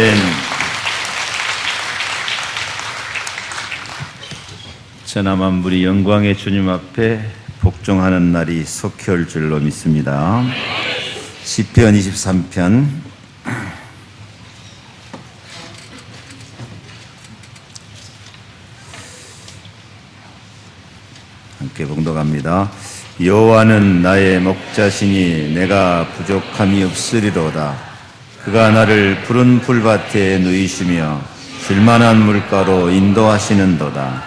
아멘. 천하만물이 영광의 주님 앞에 복종하는 날이 속히 올 줄로 믿습니다. 시편 23편 함께 봉독합니다. 여호와는 나의 목자시니 내가 부족함이 없으리로다. 그가 나를 푸른 풀밭에 누이시며 쉴만한 물가로 인도하시는도다.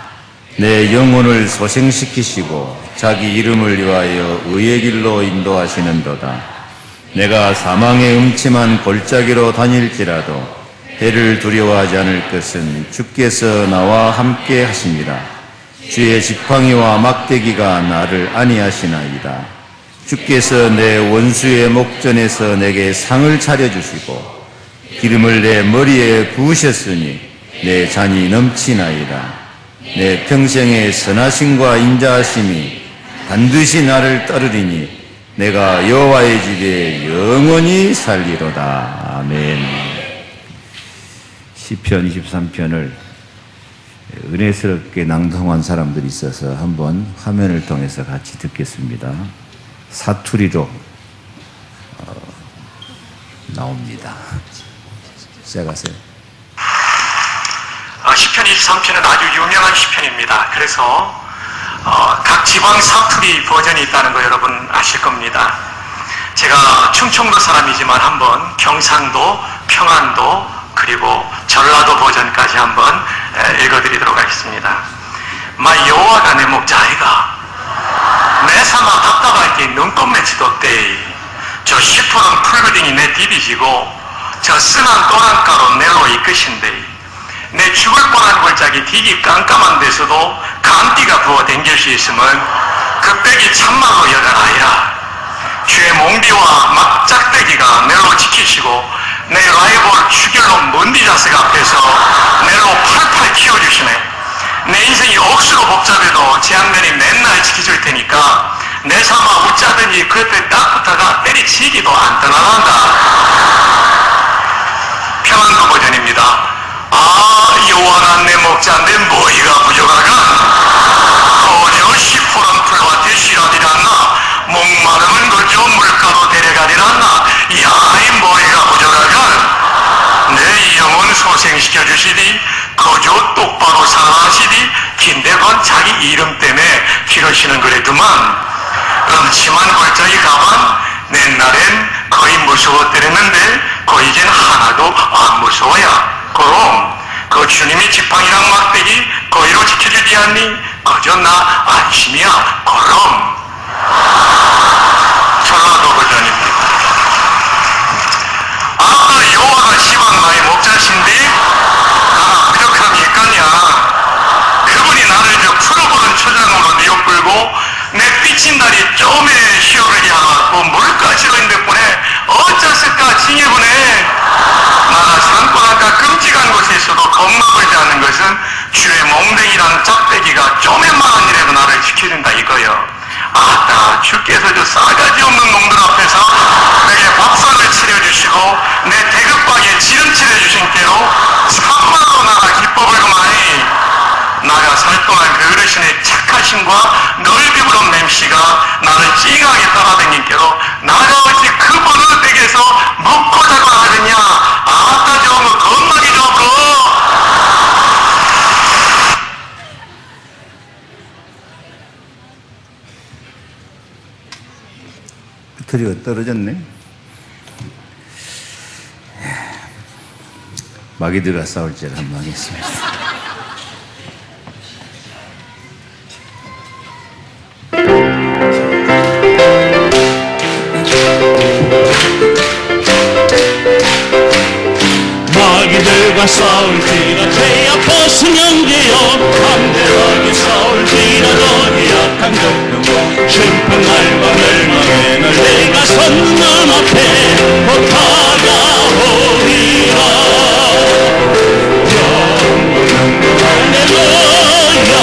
내 영혼을 소생시키시고 자기 이름을 위하여 의의 길로 인도하시는도다. 내가 사망의 음침한 골짜기로 다닐지라도 해를 두려워하지 않을 것은 주께서 나와 함께 하십니다. 주의 지팡이와 막대기가 나를 안위하시나이다. 주께서 내 원수의 목전에서 내게 상을 차려주시고 기름을 내 머리에 부으셨으니 내 잔이 넘치나이다. 내 평생의 선하심과 인자하심이 반드시 나를 따르리니 내가 여호와의 집에 영원히 살리로다. 아멘. 시편 23편을 은혜스럽게 낭송한 사람들이 있어서 한번 화면을 통해서 같이 듣겠습니다. 사투리로 나옵니다. 시작하세요. 시편 23편은 아주 유명한 시편입니다. 그래서 각 지방 사투리 버전이 있다는 거 여러분 아실 겁니다. 제가 충청도 사람이지만 한번 경상도, 평안도, 그리고 전라도 버전까지 한번 읽어드리도록 하겠습니다. 마 여호와가 내 목자이가 내 삼아 답답할 게 눈꽃 맺히도때이 저 시퍼런 풀거딩이 내 디비지고 저 쓴한 또랑가로 내로 이끄신데이 내 죽을 뻔한 골짜기 디기 깜깜한 데서도 감띠가 부어 댕길 수 있으면 그 빽이 참말로 여전하이라. 주의 몽비와 막짝대기가 내로 지키시고 내 라이벌 주결로 먼디자스 앞에서 내로 팔팔 키워주시네. 내 인생이 억수로 복잡해도 재앙면이 맨날 지켜줄 테니까 내 삶아 웃자더니 그 옆에 딱 붙어가 때리치기도 안 떠나간다. 평안도 버전입니다. 여호와가 내 목자 내 머리가 부족하간 어려 시퍼런 풀밭에 쉬라디란나 목마름은 그저 물가로 데려가리란나 야이 머리가 부족하간 내 영혼 소생시켜 주시니 거저 똑바로 살아하시니 긴데건 자기 이름 때문에 기르시는 그래도만 음침한 골짜기 가만 옛날엔 거의 무서웠더랬는데 거의 이젠 하나도 안 무서워야. 그럼 그 주님이 지팡이랑 막대기 거의로 지켜주지 않니? 그저 나 안심이야. 그럼 전라도 버전입니다. 아까 여호와가 시방 나의 목자신데 나가 부족함이 있거냐? 그분이 나를 저 풀어보는 초장으로 뉘어끌고 내 삐친 다리 쪼매 쉬어가게 하고 물가시로 있는 덕분에 어쩌을까 징해보네. 나가 산고난가 끔찍한 곳에서도 겁먹지 않는 것은 주의 몽댕이란 짝대기가 쪼매만한 일에도 나를 지켜준다 이거요. 아따 주께서 저 싸가지 없는 놈들 앞에서 내게 밥상을 차려주시고 내 대급박에 지름칠해 주신 대로 참말로 나가 기뻐버리고만이 나가 살 동안 그 어르신의 착하심과 넓이부러 맴씨가 나를 찡하게 따라다니께도 나가 어찌 그분의 댁에서 먹고 자고 하느냐. 아따 저거 겁나게 좋고. 배터리가 떨어졌네. 마귀들과 싸울 때를 한번 하겠습니다. 마귀들과 싸울지라 아파서 영제여 담대하게 싸울지라도 약한 적도 슬픈 날과 멸망의 날 내가 선 남 앞에 곧 다가오리라. 영광 할렐루야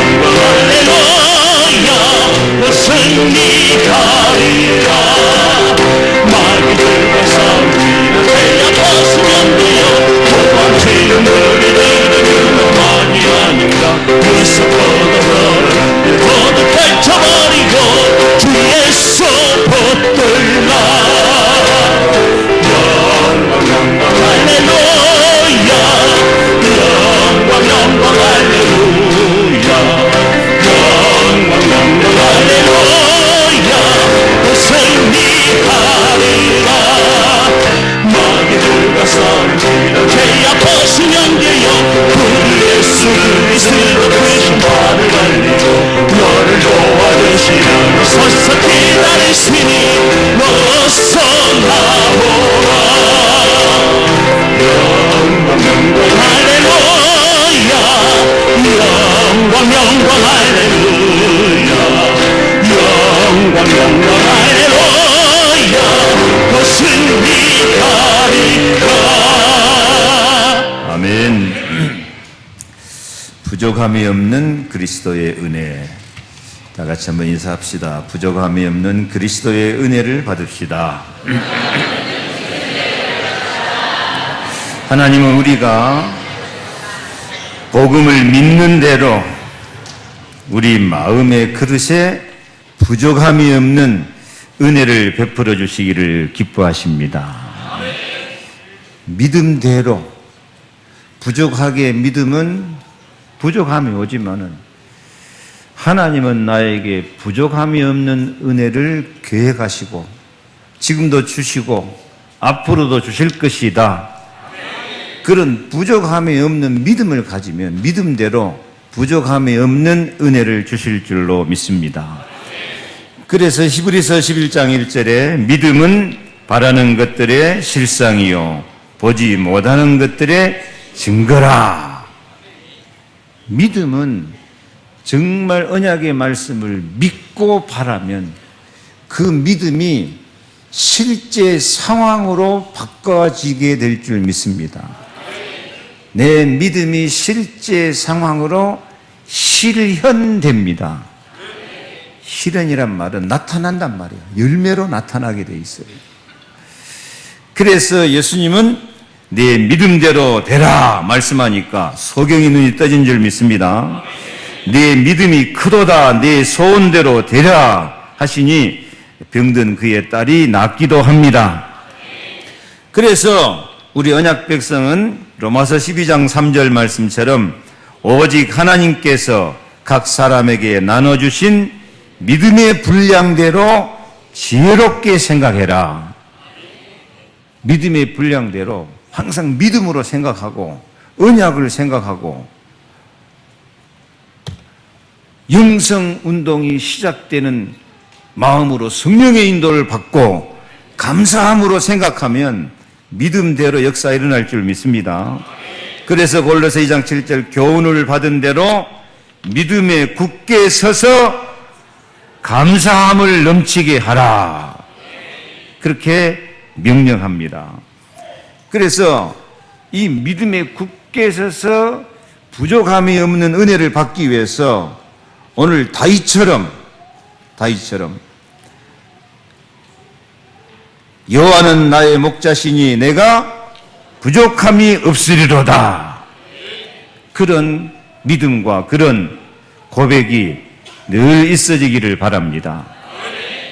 영광 할렐루야 그 승리 가리 부족함이 없는 그리스도의 은혜. 다 같이 한번 인사합시다. 부족함이 없는 그리스도의 은혜를 받읍시다. 하나님은 우리가 복음을 믿는 대로 우리 마음의 그릇에 부족함이 없는 은혜를 베풀어 주시기를 기뻐하십니다. 믿음대로 부족하게 믿음은 부족함이 오지만은 하나님은 나에게 부족함이 없는 은혜를 계획하시고 지금도 주시고 앞으로도 주실 것이다. 그런 부족함이 없는 믿음을 가지면 믿음대로 부족함이 없는 은혜를 주실 줄로 믿습니다. 그래서 히브리서 11장 1절에 믿음은 바라는 것들의 실상이요 보지 못하는 것들의 증거라. 믿음은 정말 언약의 말씀을 믿고 바라면 그 믿음이 실제 상황으로 바꿔지게 될 줄 믿습니다. 내 믿음이 실제 상황으로 실현됩니다. 실현이란 말은 나타난단 말이에요. 열매로 나타나게 돼 있어요. 그래서 예수님은 내 믿음대로 되라 말씀하니까 소경이 눈이 떠진 줄 믿습니다. 내 믿음이 크도다 내 소원대로 되라 하시니 병든 그의 딸이 낫기도 합니다. 그래서 우리 언약 백성은 로마서 12장 3절 말씀처럼 오직 하나님께서 각 사람에게 나눠주신 믿음의 분량대로 지혜롭게 생각해라. 믿음의 분량대로 항상 믿음으로 생각하고 언약을 생각하고 영성운동이 시작되는 마음으로 성령의 인도를 받고 감사함으로 생각하면 믿음대로 역사 일어날 줄 믿습니다. 그래서 골로새 2장 7절 교훈을 받은 대로 믿음에 굳게 서서 감사함을 넘치게 하라. 그렇게 명령합니다. 그래서 이 믿음에 굳게 서서 부족함이 없는 은혜를 받기 위해서 오늘 다윗처럼 여호와는 나의 목자시니 내가 부족함이 없으리로다. 그런 믿음과 그런 고백이 늘 있어지기를 바랍니다.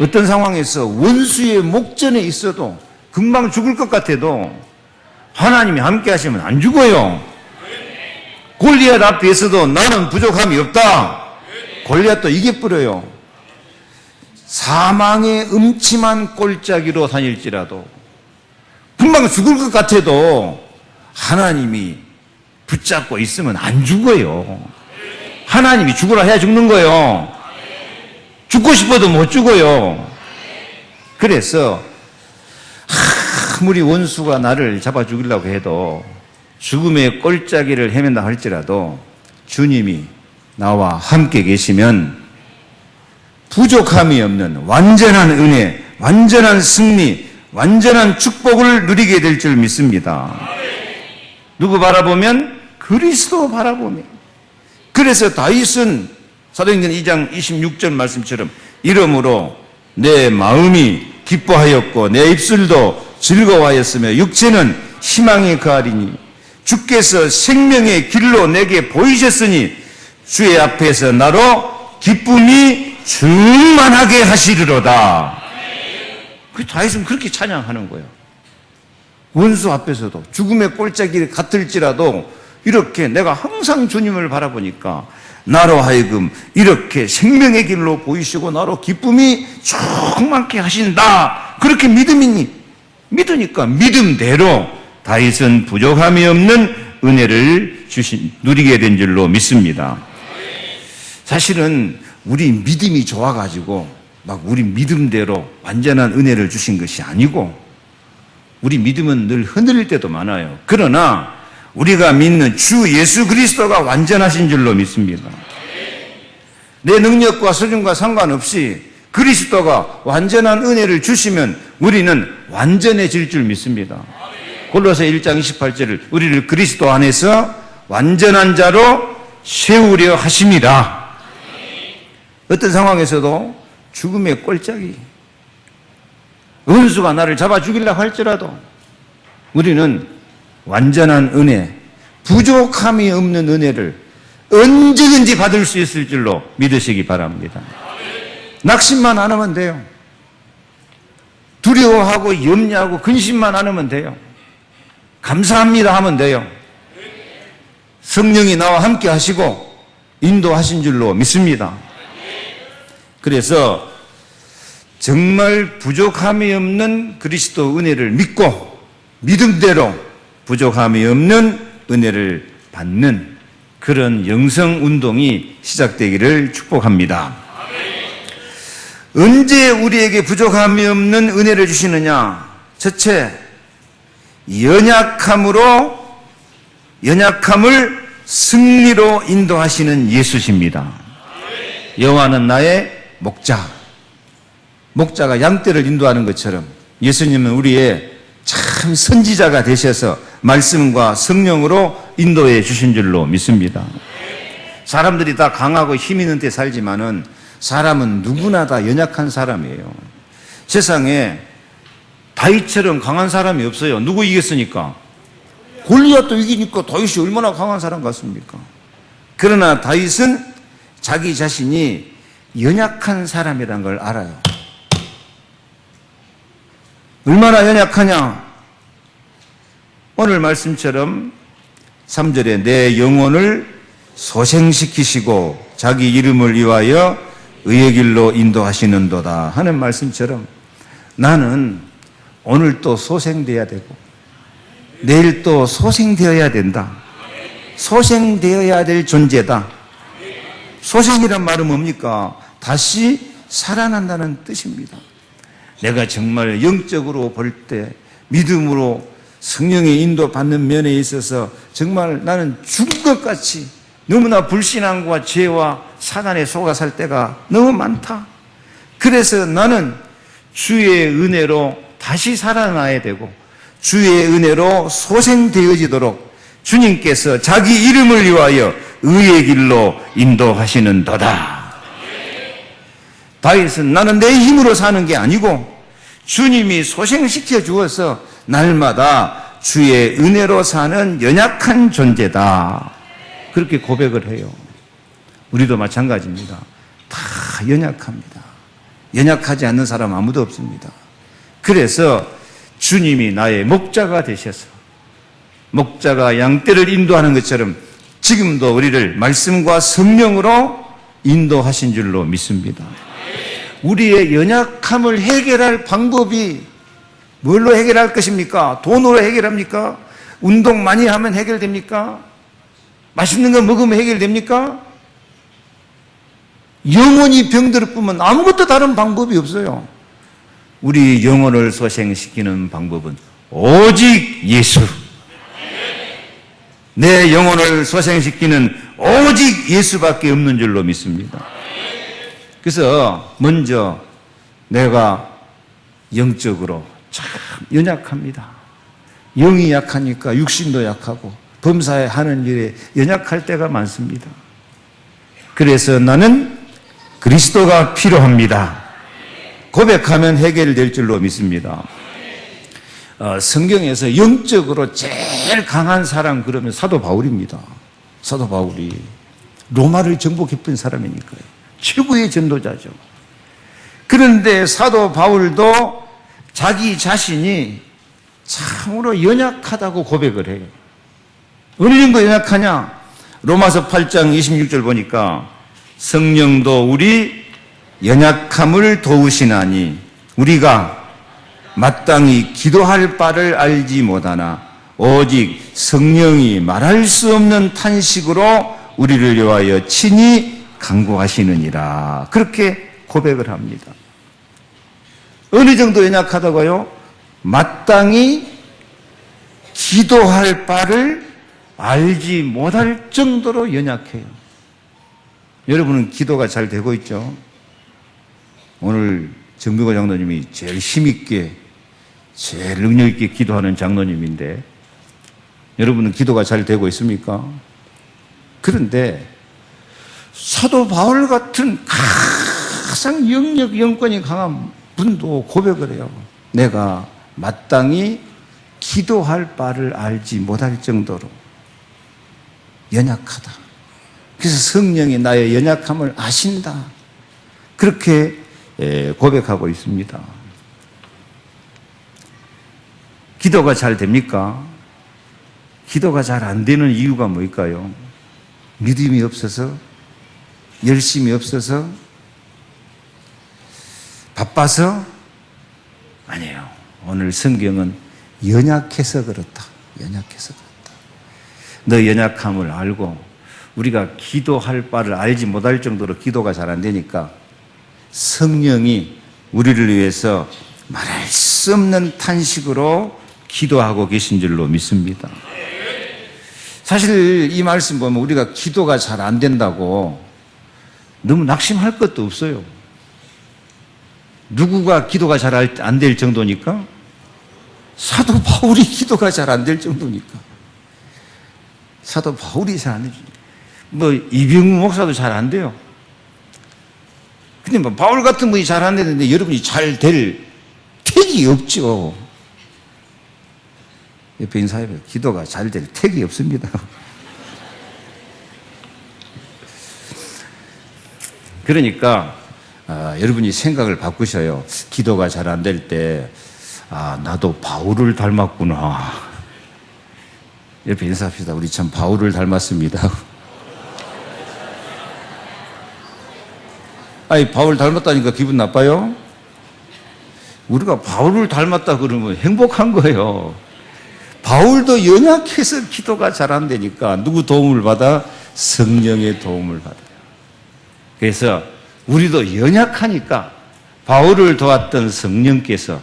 어떤 상황에서 원수의 목전에 있어도 금방 죽을 것 같아도 하나님이 함께 하시면 안 죽어요. 골리앗 앞에 있어도 나는 부족함이 없다. 골리앗도 이겨버려요. 사망의 음침한 골짜기로 다닐지라도 금방 죽을 것 같아도 하나님이 붙잡고 있으면 안 죽어요. 하나님이 죽으라 해야 죽는 거예요. 죽고 싶어도 못 죽어요. 그래서 아무리 원수가 나를 잡아 죽이려고 해도 죽음의 골짜기를 헤맨다 할지라도 주님이 나와 함께 계시면 부족함이 없는 완전한 은혜, 완전한 승리, 완전한 축복을 누리게 될 줄 믿습니다. 누구 바라보면? 그리스도 바라보면. 그래서 다윗은 사도행전 2장 26절 말씀처럼 이러므로 내 마음이 기뻐하였고 내 입술도 즐거워하였으며 육체는 희망에 거하리니 주께서 생명의 길로 내게 보이셨으니 주의 앞에서 나로 기쁨이 충만하게 하시리로다. 그 다윗은 그렇게 찬양하는 거예요. 원수 앞에서도 죽음의 골짜기 같을지라도 이렇게 내가 항상 주님을 바라보니까 나로 하여금 이렇게 생명의 길로 보이시고 나로 기쁨이 충만케 하신다. 그렇게 믿으니까 믿음대로 다윗은 부족함이 없는 은혜를 누리게 된 줄로 믿습니다. 사실은 우리 믿음이 좋아가지고 막 우리 믿음대로 완전한 은혜를 주신 것이 아니고 우리 믿음은 늘 흔들릴 때도 많아요. 그러나 우리가 믿는 주 예수 그리스도가 완전하신 줄로 믿습니다. 내 능력과 수준과 상관없이 그리스도가 완전한 은혜를 주시면 우리는 완전해질 줄 믿습니다. 골로새 1장 28절을 우리를 그리스도 안에서 완전한 자로 세우려 하심이라. 어떤 상황에서도 죽음의 꼴짝이, 원수가 나를 잡아 죽이려고 할지라도 우리는 완전한 은혜, 부족함이 없는 은혜를 언제든지 받을 수 있을 줄로 믿으시기 바랍니다. 낙심만 안 하면 돼요. 두려워하고 염려하고 근심만 안 하면 돼요. 감사합니다 하면 돼요. 성령이 나와 함께 하시고 인도하신 줄로 믿습니다. 그래서 정말 부족함이 없는 그리스도 은혜를 믿고 믿음대로 부족함이 없는 은혜를 받는 그런 영성 운동이 시작되기를 축복합니다. 언제 우리에게 부족함이 없는 은혜를 주시느냐? 첫째, 연약함을 승리로 인도하시는 예수십니다. 여호와는 나의 목자가 양떼를 인도하는 것처럼 예수님은 우리의 참 선지자가 되셔서 말씀과 성령으로 인도해 주신 줄로 믿습니다. 사람들이 다 강하고 힘 있는 데 살지만은 사람은 누구나 다 연약한 사람이에요. 세상에 다윗처럼 강한 사람이 없어요. 누구 이겼으니까? 골리앗도 이기니까 다윗이 얼마나 강한 사람 같습니까? 그러나 다윗은 자기 자신이 연약한 사람이라는 걸 알아요. 얼마나 연약하냐? 오늘 말씀처럼 3절에 내 영혼을 소생시키시고 자기 이름을 위하여 의의 길로 인도하시는도다 하는 말씀처럼 나는 오늘 또 소생되어야 되고 내일 또 소생되어야 된다. 소생되어야 될 존재다. 소생이란 말은 뭡니까? 다시 살아난다는 뜻입니다. 내가 정말 영적으로 볼 때 믿음으로 성령의 인도받는 면에 있어서 정말 나는 죽은 것 같이 너무나 불신앙과 죄와 사단에 속아 살 때가 너무 많다. 그래서 나는 주의 은혜로 다시 살아나야 되고 주의 은혜로 소생되어지도록 주님께서 자기 이름을 위하여 의의 길로 인도하시는도다. 다윗은 나는 내 힘으로 사는 게 아니고 주님이 소생시켜 주어서 날마다 주의 은혜로 사는 연약한 존재다. 그렇게 고백을 해요. 우리도 마찬가지입니다. 다 연약합니다. 연약하지 않는 사람 아무도 없습니다. 그래서 주님이 나의 목자가 되셔서 목자가 양떼를 인도하는 것처럼 지금도 우리를 말씀과 성령으로 인도하신 줄로 믿습니다. 우리의 연약함을 해결할 방법이 뭘로 해결할 것입니까? 돈으로 해결합니까? 운동 많이 하면 해결됩니까? 맛있는 거 먹으면 해결됩니까? 영원히 병들을 뿐만 아무것도 다른 방법이 없어요. 우리 영혼을 소생시키는 방법은 오직 예수. 내 영혼을 소생시키는 오직 예수밖에 없는 줄로 믿습니다. 그래서 먼저 내가 영적으로 참 연약합니다. 영이 약하니까 육신도 약하고 범사하는 일에 연약할 때가 많습니다. 그래서 나는 그리스도가 필요합니다. 고백하면 해결될 줄로 믿습니다. 성경에서 영적으로 제일 강한 사람 그러면 사도 바울입니다. 사도 바울이 로마를 정복해본 사람이니까요. 최고의 전도자죠. 그런데 사도 바울도 자기 자신이 참으로 연약하다고 고백을 해요. 어느 정도 연약하냐? 로마서 8장 26절 보니까 성령도 우리 연약함을 도우시나니 우리가 마땅히 기도할 바를 알지 못하나 오직 성령이 말할 수 없는 탄식으로 우리를 위하여 친히 간구하시느니라. 그렇게 고백을 합니다. 어느 정도 연약하다고요? 마땅히 기도할 바를 알지 못할 정도로 연약해요. 여러분은 기도가 잘 되고 있죠? 오늘 정병호 장로님이 제일 힘있게 제일 능력 있게 기도하는 장로님인데 여러분은 기도가 잘 되고 있습니까? 그런데 사도 바울 같은 가장 영권이 강한 분도 고백을 해요. 내가 마땅히 기도할 바를 알지 못할 정도로 연약하다. 그래서 성령이 나의 연약함을 아신다. 그렇게 고백하고 있습니다. 기도가 잘 됩니까? 기도가 잘 안 되는 이유가 뭘까요? 믿음이 없어서? 열심이 없어서? 바빠서? 아니에요. 오늘 성경은 연약해서 그렇다. 연약해서 그렇다. 너 연약함을 알고 우리가 기도할 바를 알지 못할 정도로 기도가 잘 안 되니까 성령이 우리를 위해서 말할 수 없는 탄식으로 기도하고 계신 줄로 믿습니다. 사실 이 말씀 보면 우리가 기도가 잘 안 된다고 너무 낙심할 것도 없어요. 누구가 기도가 잘 안 될 정도니까? 사도 바울이 기도가 잘 안 될 정도니까. 사도 바울이 잘 안 되죠. 뭐 이병우 목사도 잘 안 돼요. 근데 뭐 바울 같은 분이 잘 안 되는데 여러분이 잘 될 택이 없죠. 옆에 있는 사람이 기도가 잘 될 택이 없습니다. 그러니까 여러분이 생각을 바꾸셔요. 기도가 잘 안 될 때 나도 바울을 닮았구나. 옆에 인사합시다. 우리 참 바울을 닮았습니다. 아니 바울 닮았다니까 기분 나빠요? 우리가 바울을 닮았다 그러면 행복한 거예요. 바울도 연약해서 기도가 잘 안 되니까 누구 도움을 받아? 성령의 도움을 받아요. 그래서 우리도 연약하니까 바울을 도왔던 성령께서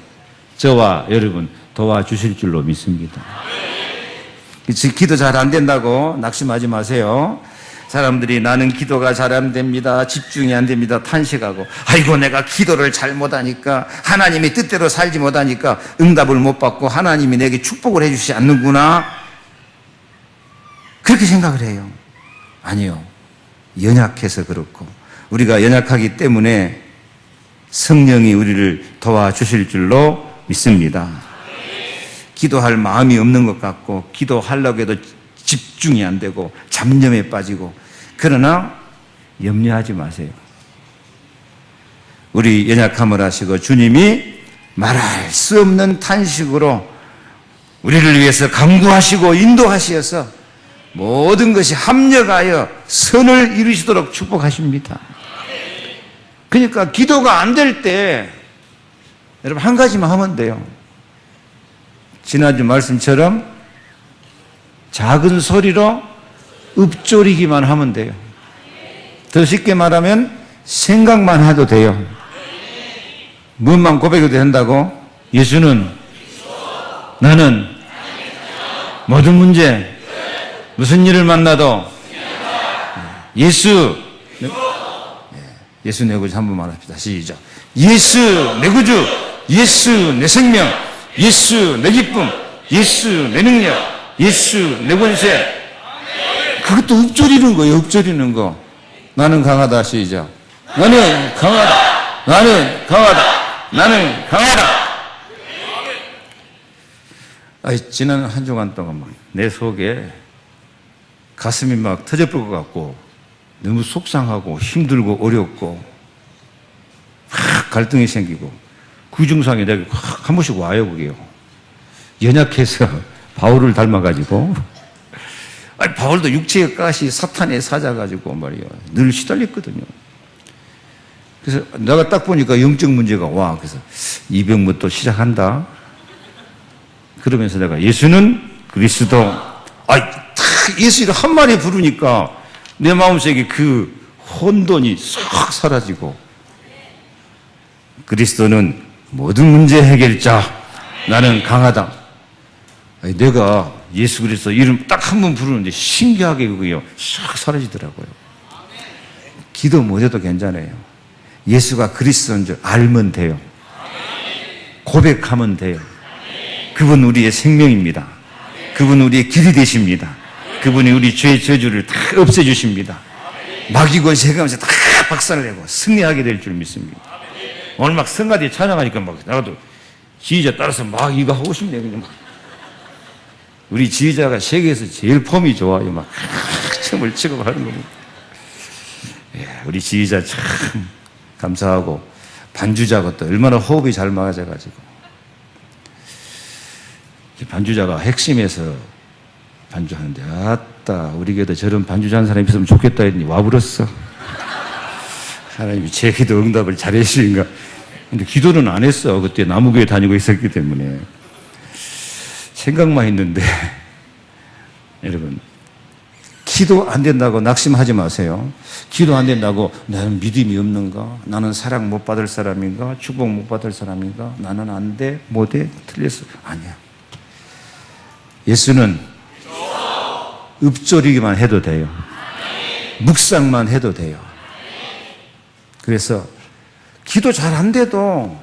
저와 여러분 도와주실 줄로 믿습니다. 기도 잘 안 된다고 낙심하지 마세요. 사람들이 나는 기도가 잘 안 됩니다. 집중이 안 됩니다. 탄식하고 아이고 내가 기도를 잘 못하니까 하나님의 뜻대로 살지 못하니까 응답을 못 받고 하나님이 내게 축복을 해주시지 않는구나. 그렇게 생각을 해요. 아니요. 연약해서 그렇고 우리가 연약하기 때문에 성령이 우리를 도와주실 줄로 믿습니다. 기도할 마음이 없는 것 같고 기도하려고 해도 집중이 안 되고 잡념에 빠지고 그러나 염려하지 마세요. 우리 연약함을 아시고 주님이 말할 수 없는 탄식으로 우리를 위해서 강구하시고 인도하시어서 모든 것이 합력하여 선을 이루시도록 축복하십니다. 그러니까 기도가 안 될 때 여러분 한 가지만 하면 돼요. 지난주 말씀처럼 작은 소리로 읊조리기만 하면 돼요. 더 쉽게 말하면 생각만 해도 돼요. 무엇만 고백해도 된다고? 예수는 나는 모든 문제 무슨 일을 만나도 예수 내 구주 한 번만 합시다. 시작. 예수 내 구주, 예수 내 생명, 예수 내 기쁨, 예수 내 능력, 예수 내 권세. 그것도 읊조리는 거예요. 읊조리는 거. 나는 강하다. 시작. 나는 강하다. 나는 강하다. 나는 강하다. 지난 한 주간 동안 막 내 속에 가슴이 막 터져버릴 것 같고 너무 속상하고 힘들고 어렵고 막 갈등이 생기고 그 증상이 내가 한 번씩 와요. 그게요. 연약해서 바울을 닮아가지고 바울도 육체의 가시 사탄의 사자가지고 말이에요. 늘 시달렸거든요. 그래서 내가 딱 보니까 영적 문제가 와. 그래서 이병부터 시작한다. 그러면서 내가 예수는 그리스도 예수를 한 마리 부르니까 내 마음속에 그 혼돈이 싹 사라지고 그리스도는 모든 문제 해결자 나는 강하다. 내가 예수 그리스도 이름 딱 한 번 부르는데 신기하게 그게요 싹 사라지더라고요. 기도 못해도 괜찮아요. 예수가 그리스도인 줄 알면 돼요. 고백하면 돼요. 그분 우리의 생명입니다. 그분 우리의 길이 되십니다. 그분이 우리 죄의 저주를 다 없애주십니다. 마귀 권세 해가면서 다 박살내고 승리하게 될 줄 믿습니다. 오늘 막 성가대 찬양하니까 막 나도 지휘자 따라서 막 이거 하고 싶네. 그냥 막. 우리 지휘자가 세계에서 제일 폼이 좋아요. 막 춤을 치고 하는 겁니다. 예, 우리 지휘자 참 감사하고 반주자가 또 얼마나 호흡이 잘 맞아가지고 반주자가 핵심에서 반주하는데 아따 우리 교회도 저런 반주자는 사람이 있으면 좋겠다 했더니 와버렸어. 하나님이 제 기도 응답을 잘해주신가. 근데 기도는 안 했어. 그때 나무교회 다니고 있었기 때문에 생각만 했는데 여러분 기도 안 된다고 낙심하지 마세요. 기도 안 된다고 나는 믿음이 없는가? 나는 사랑 못 받을 사람인가? 축복 못 받을 사람인가? 나는 안 돼? 못해? 틀렸어? 아니야. 예수는 읊조리기만 해도 돼요. 묵상만 해도 돼요. 그래서 기도 잘 안 돼도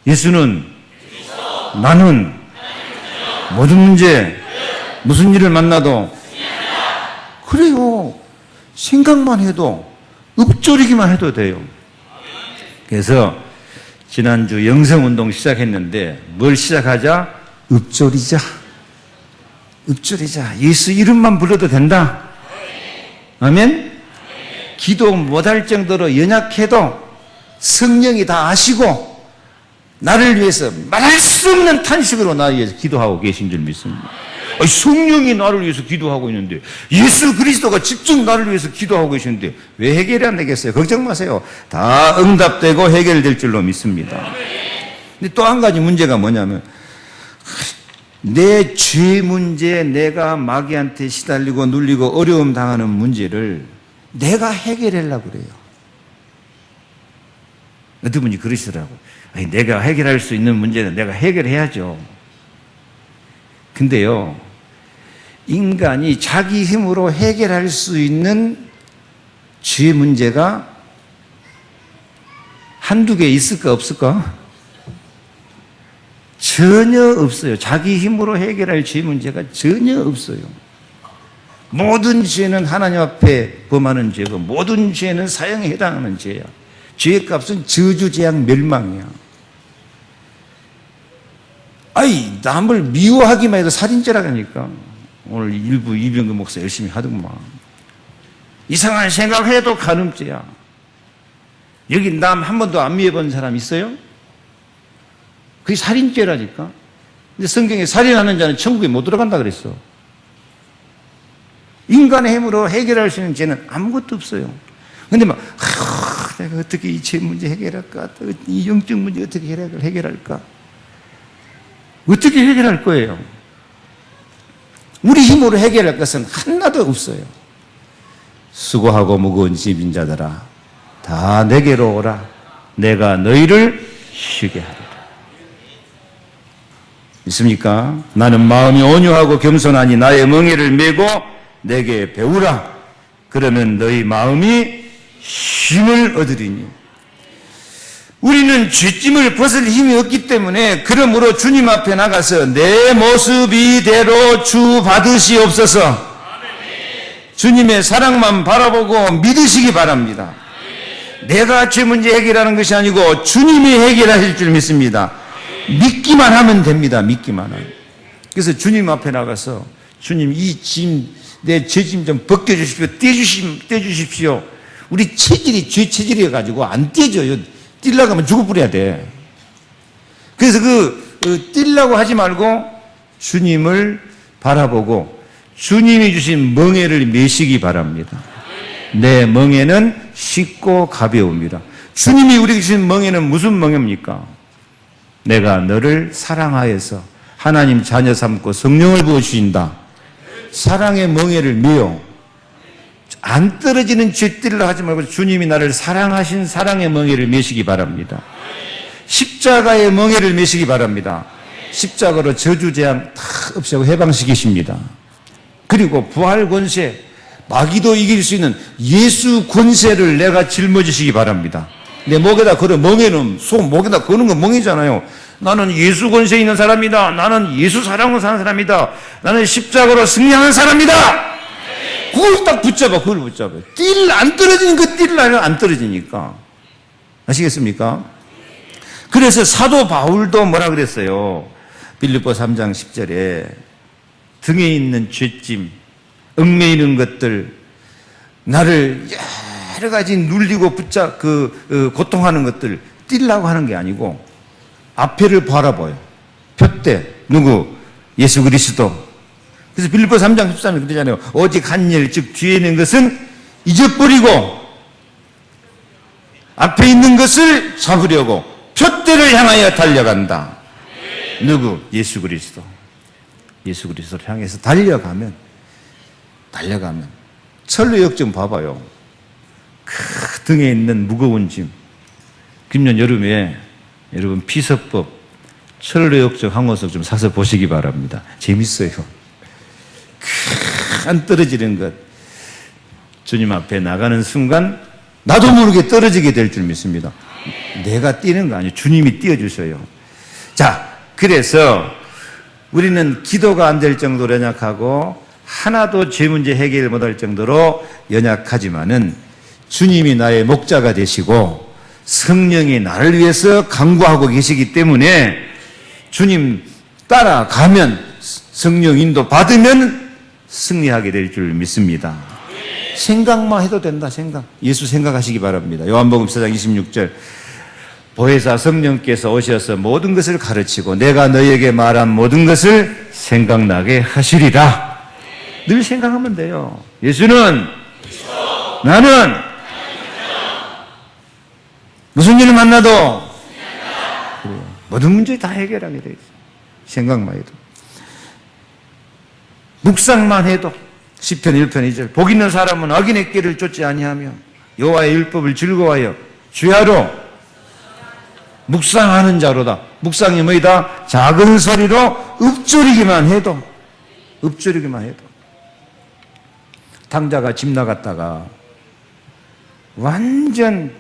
예수는 나는 모든 문제 무슨 일을 만나도 그래요. 생각만 해도 읊조리기만 해도 돼요. 그래서 지난주 영성운동 시작했는데 뭘 시작하자? 읊조리자. 읊조리자. 예수 이름만 불러도 된다. 아멘? 기도 못할 정도로 연약해도 성령이 다 아시고 나를 위해서 말할 수 없는 탄식으로 나를 위해서 기도하고 계신 줄 믿습니다. 아니, 성령이 나를 위해서 기도하고 있는데 예수 그리스도가 직접 나를 위해서 기도하고 계시는데 왜 해결이 안 되겠어요? 걱정 마세요. 다 응답되고 해결될 줄로 믿습니다. 근데 또 한 가지 문제가 뭐냐면 내 죄 문제, 내가 마귀한테 시달리고 눌리고 어려움 당하는 문제를 내가 해결하려고 그래요. 어떤 분이 그러시더라고요. 아니, 내가 해결할 수 있는 문제는 내가 해결해야죠. 근데요, 인간이 자기 힘으로 해결할 수 있는 죄 문제가 한두 개 있을까 없을까? 전혀 없어요. 자기 힘으로 해결할 죄 문제가 전혀 없어요. 모든 죄는 하나님 앞에 범하는 죄고 모든 죄는 사형에 해당하는 죄야. 죄의 값은 저주, 재앙, 멸망이야. 아이, 남을 미워하기만 해도 살인죄라니까. 오늘 일부 이병근 목사 열심히 하더구만. 이상한 생각해도 간음죄야. 여기 남 한 번도 안 미워본 사람 있어요? 그게 살인죄라니까. 근데 성경에 살인하는 자는 천국에 못 들어간다 그랬어. 인간의 힘으로 해결할 수 있는 죄는 아무것도 없어요. 근데 막 내가 어떻게 이 죄 문제 해결할까? 이 영적 문제 어떻게 해결할까? 어떻게 해결할 거예요? 우리 힘으로 해결할 것은 하나도 없어요. 수고하고 무거운 짐진 자들아 다 내게로 오라. 내가 너희를 쉬게 하리라. 믿습니까? 나는 마음이 온유하고 겸손하니 나의 멍에를 메고 내게 배우라. 그러면 너희 마음이 힘을 얻으리니. 우리는 죄짐을 벗을 힘이 없기 때문에 그러므로 주님 앞에 나가서 내 모습 이대로 주 받으시옵소서. 주님의 사랑만 바라보고 믿으시기 바랍니다. 내가 죄 문제 해결하는 것이 아니고 주님이 해결하실 줄 믿습니다. 믿기만 하면 됩니다. 믿기만 하면. 그래서 주님 앞에 나가서 주님 이 짐, 내 죄짐 좀 벗겨주십시오. 떼주십시오. 우리 체질이 죄 체질이어가지고 안 떼져요. 떼려고 하면 죽어버려야 돼. 그래서 떼려고 하지 말고 주님을 바라보고 주님이 주신 멍에를 메시기 바랍니다. 내 멍에는 쉽고 가벼웁니다. 주님이 우리에게 주신 멍에는 무슨 멍입니까? 내가 너를 사랑하여서 하나님 자녀 삼고 성령을 부어주신다. 사랑의 멍에를 메어 안 떨어지는 죄들을 하지 말고 주님이 나를 사랑하신 사랑의 멍에를 메시기 바랍니다. 십자가의 멍에를 메시기 바랍니다. 십자가로 저주 재앙 다 없애고 해방시키십니다. 그리고 부활 권세, 마귀도 이길 수 있는 예수 권세를 내가 짊어지시기 바랍니다. 내 목에다 걸어. 멍에는 목에다 거는 건 멍이잖아요. 나는 예수 권세 있는 사람이다. 나는 예수 사랑으로 사는 사람이다. 나는 십자가로 승리하는 사람이다. 그걸 딱 붙잡아, 그걸 붙잡아. 안 떨어지는 그 띠를 안 떨어지니까. 아시겠습니까? 그래서 사도 바울도 뭐라 그랬어요? 빌립보 3장 10절에 등에 있는 죄짐, 얽매이는 것들, 나를 여러 가지 눌리고 고통하는 것들 뛸라고 하는 게 아니고 앞에를 바라봐요. 표대, 누구? 예수 그리스도. 그래서 빌립보 3장 13절 그러잖아요. 오직 한 일, 즉 뒤에 있는 것은 잊어버리고 앞에 있는 것을 잡으려고 표대를 향하여 달려간다. 누구? 예수 그리스도. 예수 그리스도를 향해서 달려가면 철로 역정 봐봐요. 그 등에 있는 무거운 짐. 금년 여름에 여러분 피서법 철로 역정 항어석 좀 사서 보시기 바랍니다. 재밌어요. 안 떨어지는 것. 주님 앞에 나가는 순간 나도 모르게 떨어지게 될 줄 믿습니다. 내가 뛰는 거 아니에요. 주님이 띄워주셔요. 자, 그래서 우리는 기도가 안 될 정도로 연약하고 하나도 죄 문제 해결 못할 정도로 연약하지만은 주님이 나의 목자가 되시고 성령이 나를 위해서 강구하고 계시기 때문에 주님 따라가면 성령 인도 받으면 승리하게 될 줄 믿습니다. 생각만 해도 된다. 생각. 예수 생각하시기 바랍니다. 요한복음 4장 26절 보혜사 성령께서 오셔서 모든 것을 가르치고 내가 너희에게 말한 모든 것을 생각나게 하시리라. 늘 생각하면 돼요. 예수는 나는 무슨 일을 만나도 모든 문제 다 해결하게 돼 있어요. 생각만 해도. 묵상만 해도 시편 1편 2절 복 있는 사람은 악인의 길을 쫓지 아니하며 여호와의 율법을 즐거워하여 주야로 묵상하는 자로다. 묵상이 뭐이다? 작은 소리로 읊조리기만 해도 탕자가 집 나갔다가 완전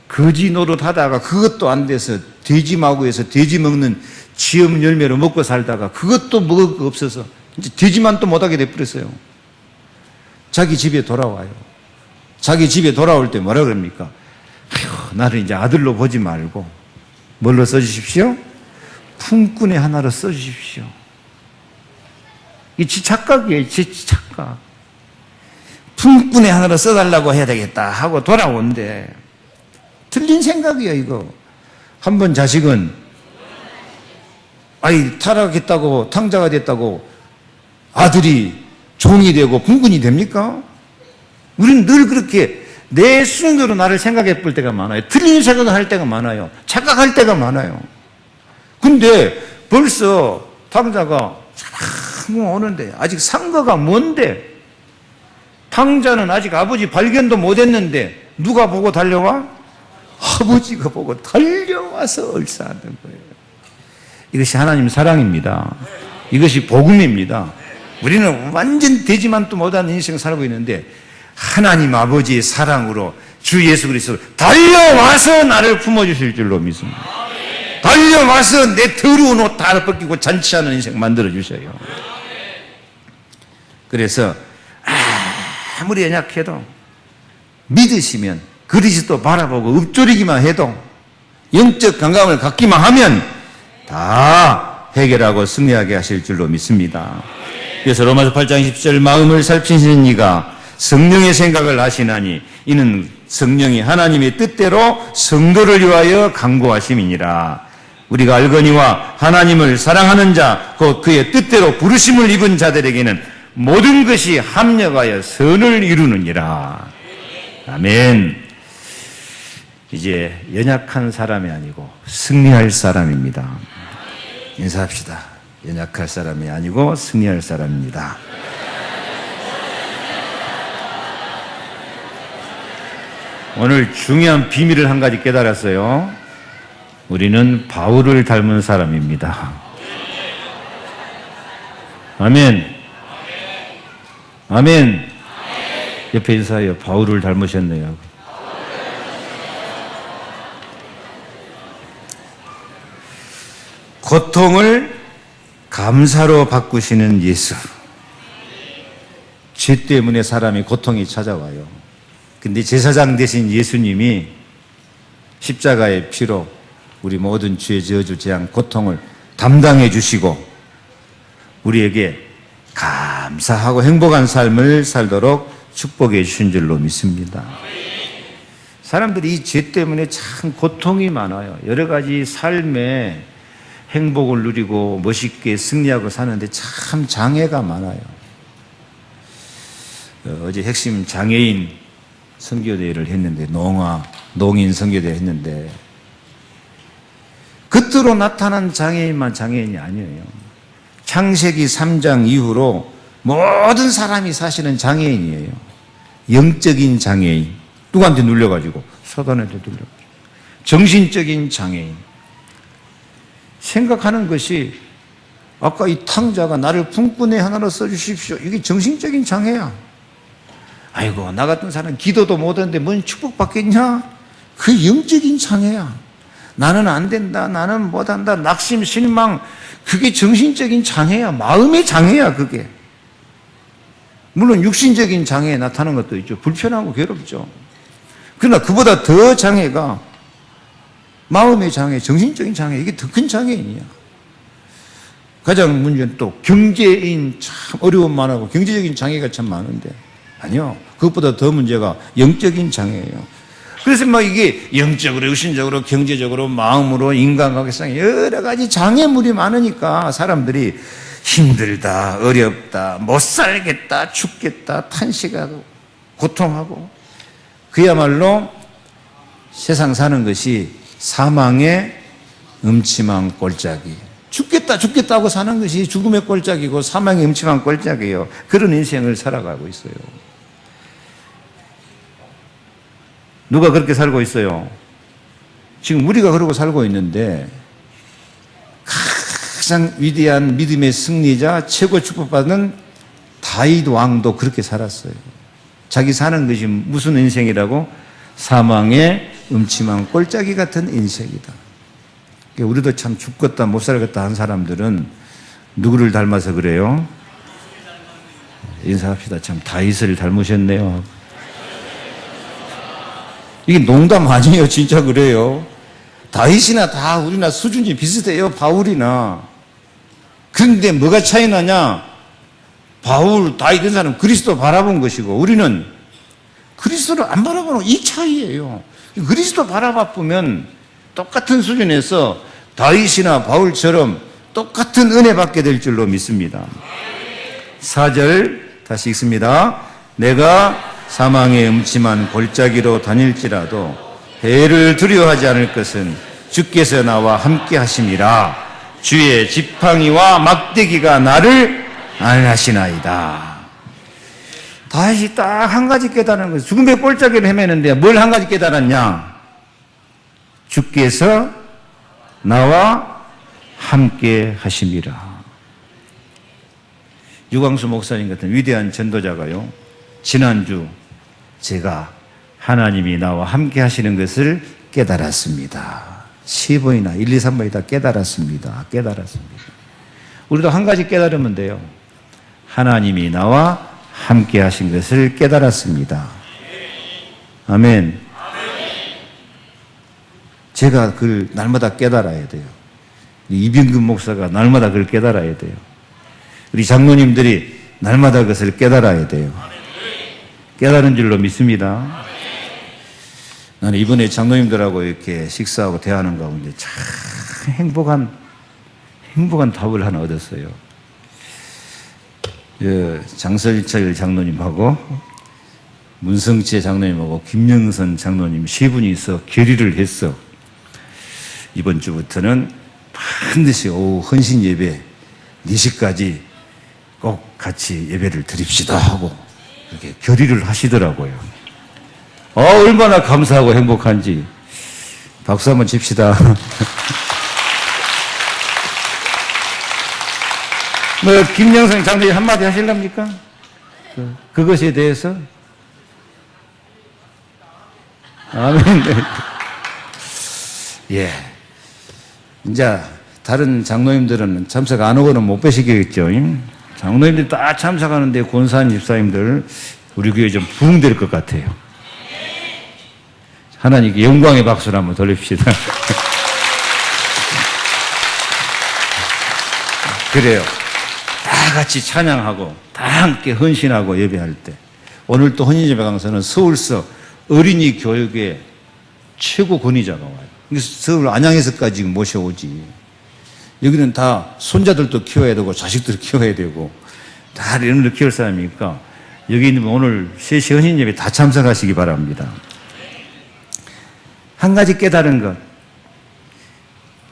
거지 노릇하다가 그것도 안 돼서 돼지 마구에서 돼지 먹는 지엄 열매로 먹고 살다가 그것도 먹을 거 없어서 이제 돼지만 또 못하게 돼버렸어요. 자기 집에 돌아와요. 자기 집에 돌아올 때 뭐라 그럽니까? 아휴, 나를 이제 아들로 보지 말고 뭘로 써주십시오? 품꾼의 하나로 써주십시오. 이게 지 착각이에요. 지 착각. 품꾼의 하나로 써달라고 해야 되겠다 하고 돌아온대. 틀린 생각이에요, 이거. 한 번 자식은 타락했다고 탕자가 됐다고 아들이 종이 되고 품꾼이 됩니까? 우리는 늘 그렇게 내 순서로 나를 생각해 볼 때가 많아요. 틀린 생각을 할 때가 많아요. 착각할 때가 많아요. 근데 벌써 탕자가 참 오는데 아직 상거가 뭔데? 탕자는 아직 아버지 발견도 못했는데 누가 보고 달려와? 아버지가 보고 달려와서 얼싸하는 거예요. 이것이 하나님 사랑입니다. 이것이 복음입니다. 우리는 완전 되지만 또 못하는 인생을 살고 있는데 하나님 아버지의 사랑으로 주 예수 그리스도 달려와서 나를 품어주실 줄로 믿습니다. 달려와서 내 더러운 옷 다 벗기고 잔치하는 인생 만들어주셔요. 그래서 아무리 연약해도 믿으시면 그리스도 바라보고 읊조리기만 해도 영적 건강을 갖기만 하면 다 해결하고 승리하게 하실 줄로 믿습니다. 그래서 로마서 8장 10절 마음을 살피시는 이가 성령의 생각을 아시나니 이는 성령이 하나님의 뜻대로 성도를 위하여 강구하심이니라. 우리가 알거니와 하나님을 사랑하는 자 곧 그의 뜻대로 부르심을 입은 자들에게는 모든 것이 합력하여 선을 이루느니라. 아멘. 이제 연약한 사람이 아니고 승리할 사람입니다. 인사합시다. 연약할 사람이 아니고 승리할 사람입니다. 오늘 중요한 비밀을 한 가지 깨달았어요. 우리는 바울을 닮은 사람입니다. 아멘. 아멘. 옆에 인사해요. 바울을 닮으셨네요. 고통을 감사로 바꾸시는 예수. 죄 때문에 사람이 고통이 찾아와요. 근데 제사장 되신 예수님이 십자가의 피로 우리 모든 죄 저주 재앙 고통을 담당해 주시고 우리에게 감사하고 행복한 삶을 살도록 축복해 주신 줄로 믿습니다. 사람들이 이 죄 때문에 참 고통이 많아요. 여러 가지 삶에 행복을 누리고 멋있게 승리하고 사는데 참 장애가 많아요. 어제 핵심 장애인 선교대회를 했는데 농인 선교대회 했는데 겉으로 나타난 장애인만 장애인이 아니에요. 창세기 3장 이후로 모든 사람이 사실은 장애인이에요. 영적인 장애인. 누구한테 눌려가지고 사단한테 눌려가지고 정신적인 장애인. 생각하는 것이 아까 이 탕자가 나를 품꾼의 하나로 써주십시오. 이게 정신적인 장애야. 아이고 나 같은 사람 기도도 못하는데 뭔 축복받겠냐? 그 영적인 장애야. 나는 안 된다. 나는 못한다. 낙심, 실망. 그게 정신적인 장애야. 마음의 장애야 그게. 물론 육신적인 장애에 나타나는 것도 있죠. 불편하고 괴롭죠. 그러나 그보다 더 장애가 마음의 장애, 정신적인 장애, 이게 더 큰 장애인이야. 가장 문제는 또 경제인 참 어려움 많고 경제적인 장애가 참 많은데 아니요. 그것보다 더 문제가 영적인 장애예요. 그래서 막 이게 영적으로, 육신적으로, 경제적으로, 마음으로, 인간관계상 여러 가지 장애물이 많으니까 사람들이 힘들다, 어렵다, 못 살겠다, 죽겠다, 탄식하고 고통하고 그야말로 세상 사는 것이 사망의 음침한 꼴짝이. 죽겠다 하고 사는 것이 죽음의 꼴짝이고 사망의 음침한 꼴짝이에요. 그런 인생을 살아가고 있어요. 누가 그렇게 살고 있어요? 지금 우리가 그러고 살고 있는데 가장 위대한 믿음의 승리자, 최고 축복받은 다윗 왕도 그렇게 살았어요. 자기 사는 것이 무슨 인생이라고? 사망의 음침한 꼴짜기 같은 인생이다. 우리도 참 죽겠다 못 살겠다 한 사람들은 누구를 닮아서 그래요? 인사합시다. 참 다윗을 닮으셨네요. 이게 농담 아니에요. 진짜 그래요. 다윗이나 다 우리나 수준이 비슷해요. 바울이나. 그런데 뭐가 차이 나냐? 바울, 다윗 이런 사람은 그리스도 바라본 것이고 우리는 그리스도를 안 바라보는 이 차이예요. 그리스도 바라보면 똑같은 수준에서 다윗이나 바울처럼 똑같은 은혜 받게 될 줄로 믿습니다. 4절 다시 읽습니다. 내가 사망의 음침한 골짜기로 다닐지라도 해를 두려워하지 않을 것은 주께서 나와 함께 하심이라. 주의 지팡이와 막대기가 나를 안하시나이다. 다시 딱 한 가지 깨달은 거예요. 죽음의 골짜기를 헤매는데 뭘 한 가지 깨달았냐? 주께서 나와 함께 하심이라. 유광수 목사님 같은 위대한 전도자가요, 지난주 제가 하나님이 나와 함께 하시는 것을 깨달았습니다. 10번이나 1, 2, 3번이 다 깨달았습니다. 우리도 한 가지 깨달으면 돼요. 하나님이 나와 함께 하신 것을 깨달았습니다. 아멘. 제가 그걸 날마다 깨달아야 돼요. 이병근 목사가 날마다 그걸 깨달아야 돼요. 우리 장로님들이 날마다 그것을 깨달아야 돼요. 깨달은 줄로 믿습니다. 나는 이번에 장로님들하고 이렇게 식사하고 대화하는 가운데 참 행복한 답을 하나 얻었어요. 장설철 장로님하고 문성채 장로님하고 김영선 장로님 세 분이서 결의를 했어. 이번 주부터는 반드시 오후 헌신 예배 4시까지 꼭 같이 예배를 드립시다 하고 이렇게 결의를 하시더라고요. 얼마나 감사하고 행복한지. 박수 한번 칩시다. 김영선 장로님 한마디 하실랍니까? 그것에 대해서? 아멘. 예. 이제 다른 장로님들은 참석 안 오고는 못 뵈시겠죠. 장로님들 다 참석하는데 권사님 집사님들 우리 교회 좀 부흥될 것 같아요. 하나님께 영광의 박수를 한번 돌립시다. 그래요. 다 같이 찬양하고 다 함께 헌신하고 예배할 때 오늘 또 헌신예배 강사는 서울서 어린이 교육의 최고 권위자가 와요. 그래서 서울 안양에서까지 모셔오지. 여기는 다 손자들도 키워야 되고 자식들 키워야 되고 다 이런 걸 키울 사람이니까 여기 있는 오늘 3시 헌신예배 다 참석하시기 바랍니다. 한 가지 깨달은 것.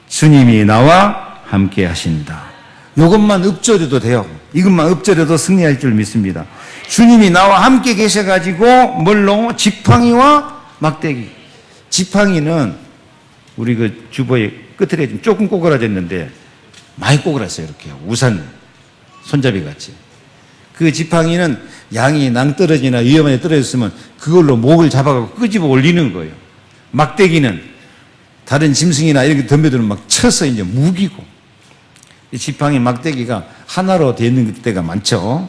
주님이 나와 함께 하신다. 이것만 읊조려도 돼요. 이것만 읊조려도 승리할 줄 믿습니다. 주님이 나와 함께 계셔가지고 뭘로? 지팡이와 막대기. 지팡이는 우리 그 주보에 끝에 좀 조금 꼬그라졌는데 많이 꼬그랐어요. 이렇게 우산 손잡이 같이. 그 지팡이는 양이 낭떠러지나 위험하게 떨어졌으면 그걸로 목을 잡아가지고 끄집어 올리는 거예요. 막대기는 다른 짐승이나 이렇게 덤벼들면 막 쳐서 이제 무기고. 이 지팡이 막대기가 하나로 되어 있는 때가 많죠.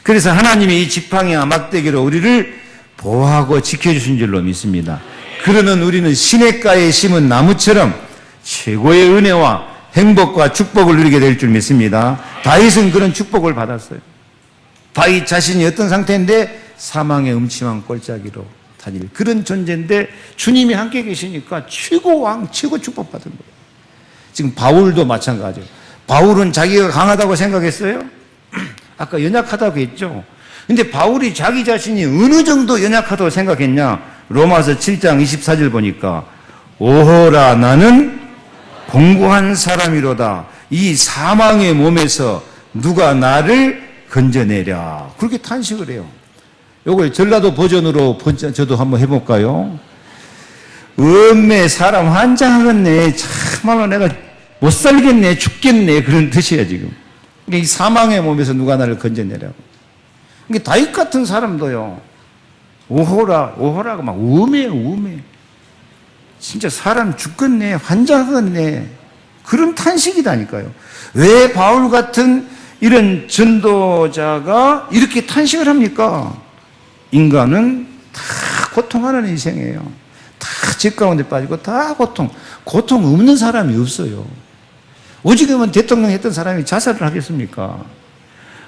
그래서 하나님이 이 지팡이와 막대기로 우리를 보호하고 지켜주신 줄로 믿습니다. 그러면 우리는 시냇가에 심은 나무처럼 최고의 은혜와 행복과 축복을 누리게 될 줄 믿습니다. 다윗은 그런 축복을 받았어요. 다윗 자신이 어떤 상태인데 사망의 음침한 골짜기로 다닐 그런 존재인데 주님이 함께 계시니까 최고 왕, 최고 축복받은 거예요. 지금 바울도 마찬가지예요. 바울은 자기가 강하다고 생각했어요? 아까 연약하다고 했죠. 근데 바울이 자기 자신이 어느 정도 연약하다고 생각했냐? 로마서 7장 24절 보니까 오호라 나는 공고한 사람이로다. 이 사망의 몸에서 누가 나를 건져내랴. 그렇게 탄식을 해요. 요걸 전라도 버전으로 저도 한번 해볼까요? 음매 사람 환장하겠네. 참말로 내가 못 살겠네, 죽겠네, 그런 뜻이야, 지금. 이 사망의 몸에서 누가 나를 건져내라고. 이게 다윗 같은 사람도요, 오호라가 막 우매요, 우매. 진짜 사람 죽겠네, 환장하겠네. 그런 탄식이다니까요. 왜 바울 같은 이런 전도자가 이렇게 탄식을 합니까? 인간은 다 고통하는 인생이에요. 다 죄 가운데 빠지고 다 고통 없는 사람이 없어요. 오직이면 대통령 했던 사람이 자살을 하겠습니까?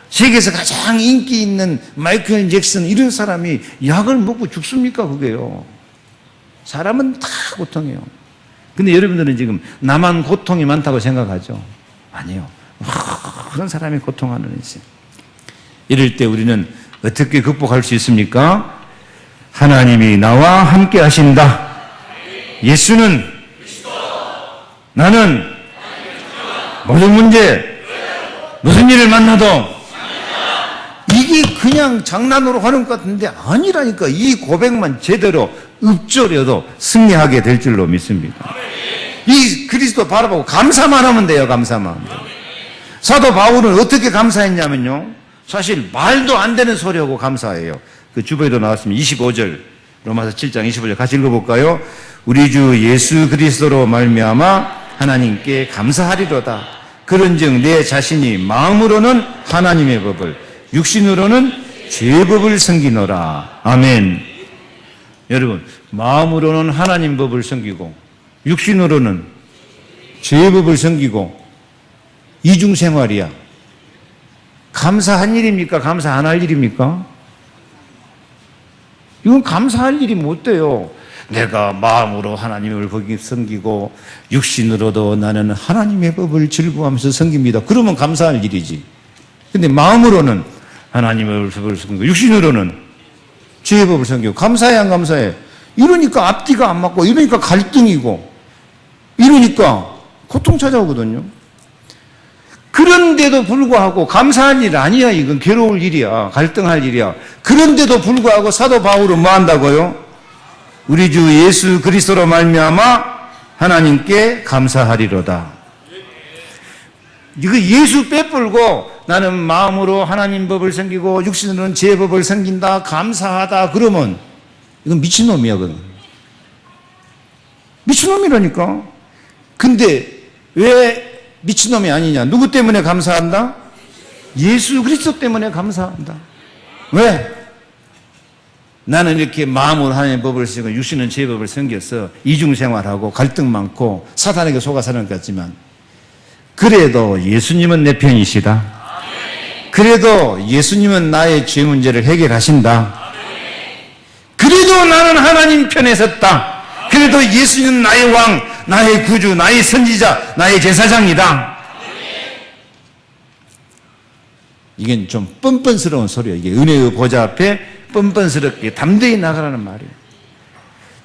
세계에서 가장 인기 있는 마이클 잭슨 이런 사람이 약을 먹고 죽습니까? 그게요. 사람은 다 고통해요. 근데 여러분들은 지금 나만 고통이 많다고 생각하죠? 아니요. 그런 사람이 고통하는 인생. 이럴 때 우리는 어떻게 극복할 수 있습니까? 하나님이 나와 함께 하신다. 예수는 나는 모든 문제, 무슨 일을 만나도 이게 그냥 장난으로 하는 것 같은데 아니라니까. 이 고백만 제대로 읊조려도 승리하게 될 줄로 믿습니다. 이 그리스도 바라보고 감사만 하면 돼요. 감사만. 사도 바울은 어떻게 감사했냐면요. 사실 말도 안 되는 소리하고 감사해요. 그 주보에도 나왔습니다. 25절 로마서 7장 25절 같이 읽어볼까요? 우리 주 예수 그리스도로 말미암아 하나님께 감사하리로다. 그런즉 내 자신이 마음으로는 하나님의 법을 육신으로는 죄의 법을 섬기노라. 아멘. 여러분 마음으로는 하나님 법을 섬기고 육신으로는 죄의 법을 섬기고 이중생활이야. 감사한 일입니까? 감사 안 할 일입니까? 이건 감사할 일이 못 돼요. 내가 마음으로 하나님을 섬기고 육신으로도 나는 하나님의 법을 즐거워하면서 섬깁니다. 그러면 감사할 일이지. 근데 마음으로는 하나님의 법을 섬기고 육신으로는 죄의 법을 섬기고 감사해 안 감사해? 이러니까 앞뒤가 안 맞고 이러니까 갈등이고 이러니까 고통 찾아오거든요. 그런데도 불구하고 감사할 일 아니야. 이건 괴로울 일이야. 갈등할 일이야. 그런데도 불구하고 사도 바울은 뭐 한다고요? 우리 주 예수 그리스도로 말미암아 하나님께 감사하리로다. 이거 예수 빼뿔고 나는 마음으로 하나님 법을 섬기고 육신으로는 제 법을 섬긴다. 감사하다. 그러면 이건 미친놈이야. 그건. 미친놈이라니까. 근데 왜 미친놈이 아니냐? 누구 때문에 감사한다? 예수 그리스도 때문에 감사합니다. 왜? 나는 이렇게 마음으로 하나님의 법을 쓰고 육신은 죄의 법을 섬겨서 이중생활하고 갈등 많고 사탄에게 속아 사는 것 같지만 그래도 예수님은 내 편이시다. 그래도 예수님은 나의 죄 문제를 해결하신다. 그래도 나는 하나님 편에 섰다. 그래도 예수님은 나의 왕, 나의 구주, 나의 선지자, 나의 제사장이다. 이건 좀 뻔뻔스러운 소리예요. 이게 은혜의 보좌 앞에 뻔뻔스럽게 담대히 나가라는 말이에요.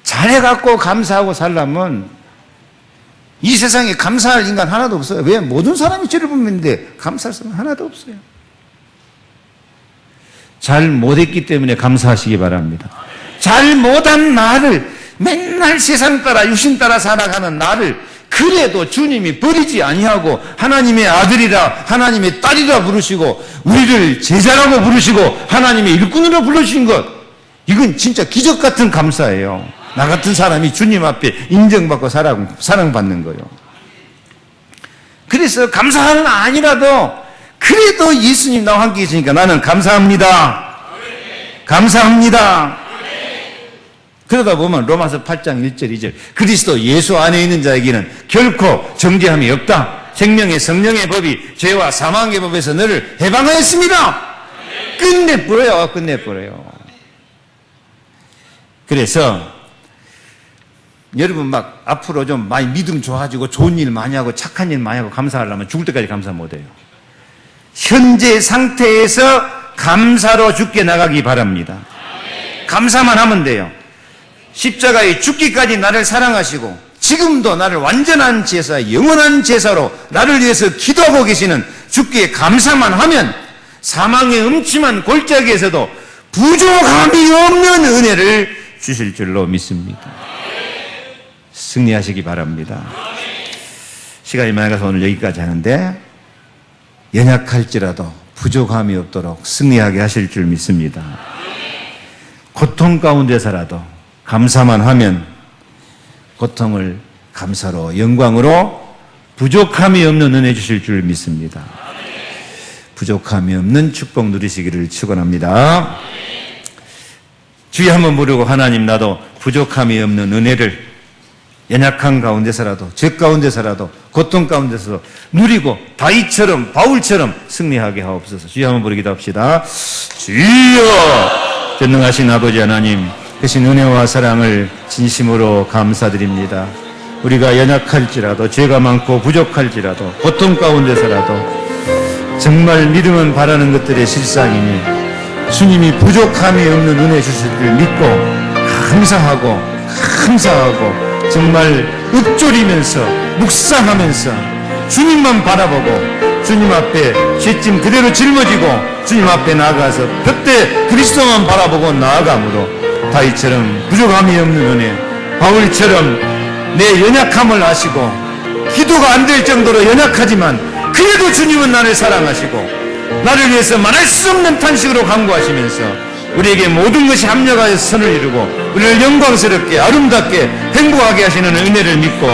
잘해갖고 감사하고 살려면 이 세상에 감사할 인간 하나도 없어요. 왜? 모든 사람이 죄를 범했는데 감사할 사람 하나도 없어요. 잘 못했기 때문에 감사하시기 바랍니다. 잘 못한 나를, 맨날 세상 따라 육신 따라 살아가는 나를 그래도 주님이 버리지 아니하고 하나님의 아들이라 하나님의 딸이라 부르시고 우리를 제자라고 부르시고 하나님의 일꾼으로 부르신 것, 이건 진짜 기적 같은 감사예요. 나 같은 사람이 주님 앞에 인정받고 사랑받는 거예요. 그래서 감사하는 아니라도 그래도 예수님 나와 함께 계시니까 나는 감사합니다. 감사합니다. 그러다 보면 로마서 8장 1절 2절 그리스도 예수 안에 있는 자에게는 결코 정죄함이 없다. 생명의 성령의 법이 죄와 사망의 법에서 너를 해방하였습니다. 끝내버려요. 끝내버려요. 그래서 여러분 막 앞으로 좀 많이 믿음 좋아지고 좋은 일 많이 하고 착한 일 많이 하고 감사하려면 죽을 때까지 감사 못해요. 현재 상태에서 감사로 죽게 나가기 바랍니다. 감사만 하면 돼요. 십자가에 죽기까지 나를 사랑하시고 지금도 나를 완전한 제사, 영원한 제사로 나를 위해서 기도하고 계시는 주께 감사만 하면 사망의 음침한 골짜기에서도 부족함이 없는 은혜를 주실 줄로 믿습니다. 승리하시기 바랍니다. 시간이 많이 가서 오늘 여기까지 하는데 연약할지라도 부족함이 없도록 승리하게 하실 줄 믿습니다. 고통 가운데서라도 감사만 하면 고통을 감사로 영광으로 부족함이 없는 은혜 주실 줄 믿습니다. 부족함이 없는 축복 누리시기를 축원합니다. 주여 한번 부르고 하나님 나도 부족함이 없는 은혜를 연약한 가운데서라도 죄 가운데서라도 고통 가운데서도 누리고 다윗처럼 바울처럼 승리하게 하옵소서. 주여 한번 부르기도 합시다. 주여 전능하신 아버지 하나님 크신 은혜와 사랑을 진심으로 감사드립니다. 우리가 연약할지라도 죄가 많고 부족할지라도 고통 가운데서라도 정말 믿음은 바라는 것들의 실상이니 주님이 부족함이 없는 은혜 주실 줄 믿고 감사하고 정말 읊조리면서 묵상하면서 주님만 바라보고 주님 앞에 죄짐 그대로 짊어지고 주님 앞에 나아가서 그때 그리스도만 바라보고 나아감으로 다윗처럼 부족함이 없는 은혜, 바울처럼 내 연약함을 아시고 기도가 안 될 정도로 연약하지만 그래도 주님은 나를 사랑하시고 나를 위해서 말할 수 없는 탄식으로 간구하시면서 우리에게 모든 것이 합력하여 선을 이루고 우리를 영광스럽게 아름답게 행복하게 하시는 은혜를 믿고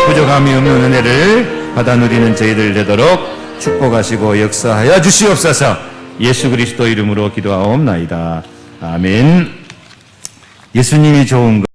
부족함이 없는 은혜를 받아 누리는 저희들 되도록 축복하시고 역사하여 주시옵소서. 예수 그리스도 이름으로 기도하옵나이다. 아멘. 예수님이 좋은 것